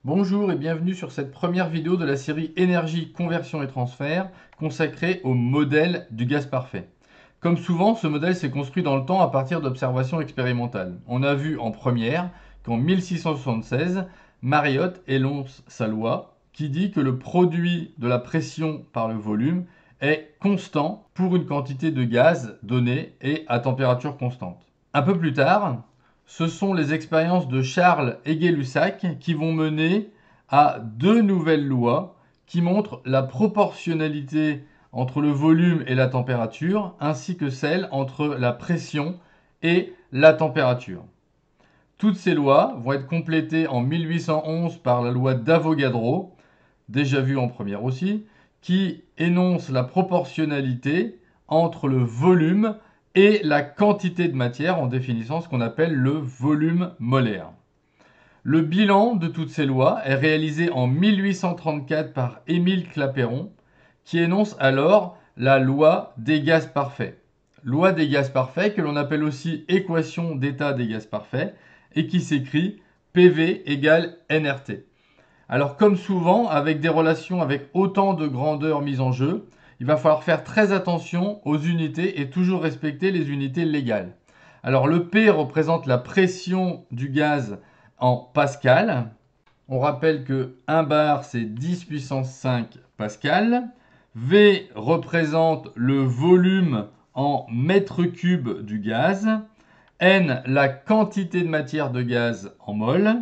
Bonjour et bienvenue sur cette première vidéo de la série Énergie, conversion et transfert consacrée au modèle du gaz parfait. Comme souvent, ce modèle s'est construit dans le temps à partir d'observations expérimentales. On a vu en première qu'en 1676, Mariotte énonce sa loi qui dit que le produit de la pression par le volume est constant pour une quantité de gaz donnée et à température constante. Un peu plus tard, ce sont les expériences de Charles et Gay-Lussac qui vont mener à deux nouvelles lois qui montrent la proportionnalité entre le volume et la température, ainsi que celle entre la pression et la température. Toutes ces lois vont être complétées en 1811 par la loi d'Avogadro, déjà vue en première aussi, qui énonce la proportionnalité entre le volume et la quantité de matière en définissant ce qu'on appelle le volume molaire. Le bilan de toutes ces lois est réalisé en 1834 par Émile Clapeyron, qui énonce alors la loi des gaz parfaits. Loi des gaz parfaits que l'on appelle aussi équation d'état des gaz parfaits et qui s'écrit PV égale nRT. Alors comme souvent, avec des relations avec autant de grandeur mises en jeu, il va falloir faire très attention aux unités et toujours respecter les unités légales. Alors le P représente la pression du gaz en pascal. On rappelle que 1 bar c'est 10 puissance 5 pascal. V représente le volume en mètres cubes du gaz. N la quantité de matière de gaz en mol.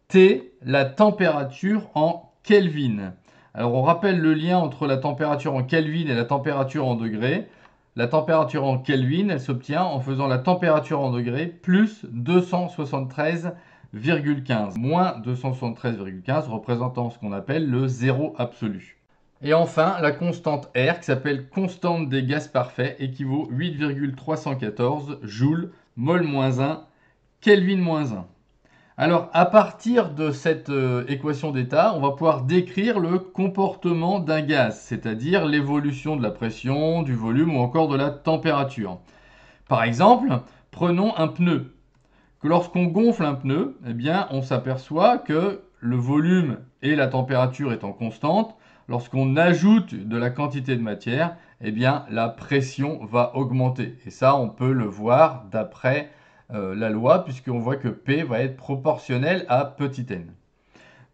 T, la température en Kelvin. Alors on rappelle le lien entre la température en Kelvin et la température en degrés. La température en Kelvin, elle s'obtient en faisant la température en degrés plus 273,15. Moins 273,15 représentant ce qu'on appelle le zéro absolu. Et enfin, la constante R, qui s'appelle constante des gaz parfaits, équivaut 8,314 joules, mol moins 1, Kelvin moins 1. Alors, à partir de cette équation d'état, on va pouvoir décrire le comportement d'un gaz, c'est-à-dire l'évolution de la pression, du volume ou encore de la température. Par exemple, prenons un pneu. Que lorsqu'on gonfle un pneu, eh bien, on s'aperçoit que le volume et la température étant constantes, lorsqu'on ajoute de la quantité de matière, eh bien, la pression va augmenter. Et ça, on peut le voir d'après la loi, puisqu'on voit que P va être proportionnel à petit n.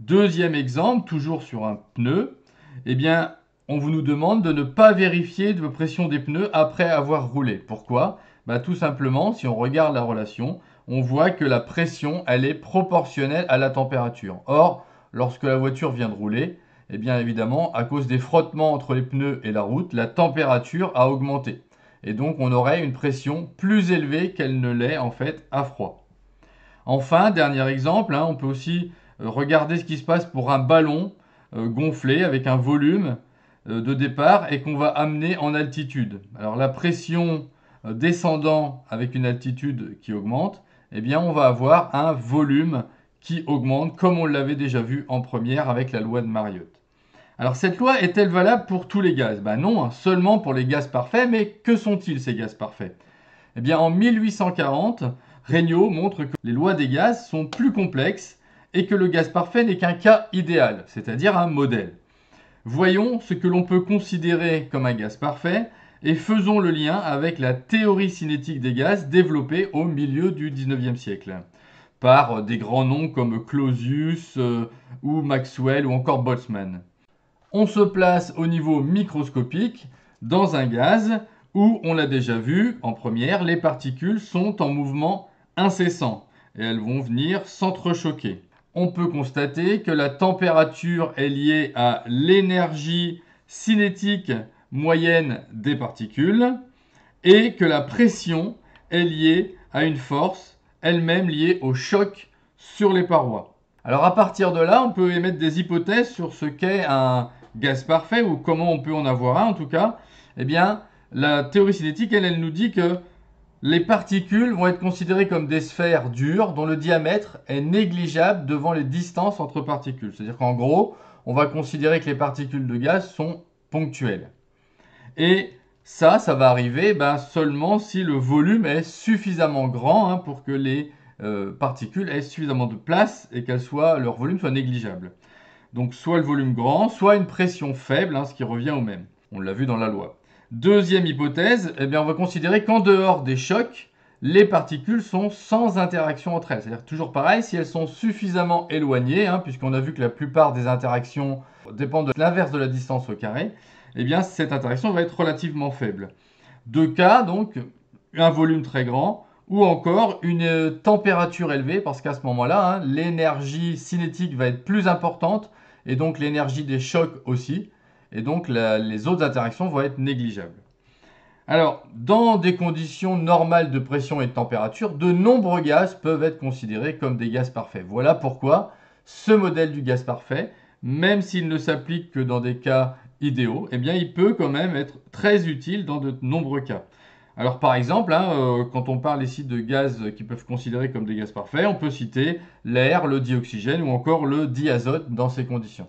Deuxième exemple, toujours sur un pneu, eh bien, on nous demande de ne pas vérifier de pression des pneus après avoir roulé. Pourquoi? Tout simplement, si on regarde la relation, on voit que la pression, elle est proportionnelle à la température. Or, lorsque la voiture vient de rouler, eh bien évidemment, à cause des frottements entre les pneus et la route, la température a augmenté. Et donc, on aurait une pression plus élevée qu'elle ne l'est en fait à froid. Enfin, dernier exemple, on peut aussi regarder ce qui se passe pour un ballon gonflé avec un volume de départ et qu'on va amener en altitude. Alors la pression descendant avec une altitude qui augmente, eh bien on va avoir un volume qui augmente comme on l'avait déjà vu en première avec la loi de Mariotte. Alors cette loi est-elle valable pour tous les gaz? Non, seulement pour les gaz parfaits, mais que sont-ils ces gaz parfaits? Eh bien en 1840, Regnault montre que les lois des gaz sont plus complexes et que le gaz parfait n'est qu'un cas idéal, c'est-à-dire un modèle. Voyons ce que l'on peut considérer comme un gaz parfait et faisons le lien avec la théorie cinétique des gaz développée au milieu du 19e siècle par des grands noms comme Clausius ou Maxwell ou encore Boltzmann. On se place au niveau microscopique dans un gaz où, on l'a déjà vu en première, les particules sont en mouvement incessant et elles vont venir s'entrechoquer. On peut constater que la température est liée à l'énergie cinétique moyenne des particules et que la pression est liée à une force elle-même liée au choc sur les parois. Alors à partir de là, on peut émettre des hypothèses sur ce qu'est un gaz parfait ou comment on peut en avoir un en tout cas. Eh bien, la théorie cinétique, elle nous dit que les particules vont être considérées comme des sphères dures dont le diamètre est négligeable devant les distances entre particules. C'est-à-dire qu'en gros, on va considérer que les particules de gaz sont ponctuelles. Et ça va arriver seulement si le volume est suffisamment grand pour que les particules aient suffisamment de place et leur volume soit négligeable. Donc soit le volume grand, soit une pression faible, ce qui revient au même. On l'a vu dans la loi. Deuxième hypothèse, on va considérer qu'en dehors des chocs, les particules sont sans interaction entre elles. C'est-à-dire toujours pareil, si elles sont suffisamment éloignées, puisqu'on a vu que la plupart des interactions dépendent de l'inverse de la distance au carré, cette interaction va être relativement faible. Deux cas, donc, un volume très grand, ou encore une température élevée, parce qu'à ce moment-là, l'énergie cinétique va être plus importante, et donc l'énergie des chocs aussi, et donc les autres interactions vont être négligeables. Alors, dans des conditions normales de pression et de température, de nombreux gaz peuvent être considérés comme des gaz parfaits. Voilà pourquoi ce modèle du gaz parfait, même s'il ne s'applique que dans des cas idéaux, il peut quand même être très utile dans de nombreux cas. Alors par exemple, quand on parle ici de gaz qui peuvent être considérés comme des gaz parfaits, on peut citer l'air, le dioxygène ou encore le diazote dans ces conditions.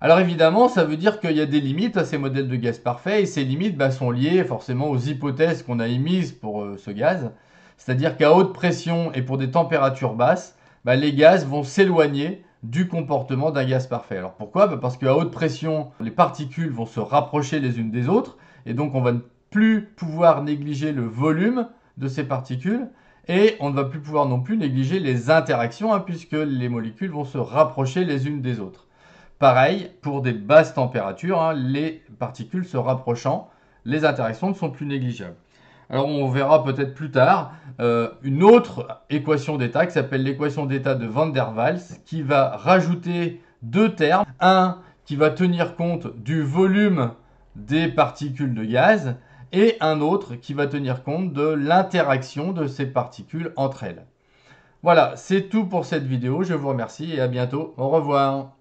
Alors évidemment, ça veut dire qu'il y a des limites à ces modèles de gaz parfaits et ces limites sont liées forcément aux hypothèses qu'on a émises pour ce gaz. C'est-à-dire qu'à haute pression et pour des températures basses, les gaz vont s'éloigner du comportement d'un gaz parfait. Alors pourquoi ? Parce qu'à haute pression, les particules vont se rapprocher les unes des autres et donc on va ne plus pouvoir négliger le volume de ces particules et on ne va plus pouvoir non plus négliger les interactions puisque les molécules vont se rapprocher les unes des autres. Pareil, pour des basses températures, les particules se rapprochant, les interactions ne sont plus négligeables. Alors on verra peut-être plus tard une autre équation d'état qui s'appelle l'équation d'état de Van der Waals qui va rajouter deux termes. Un qui va tenir compte du volume des particules de gaz et un autre qui va tenir compte de l'interaction de ces particules entre elles. Voilà, c'est tout pour cette vidéo. Je vous remercie et à bientôt. Au revoir.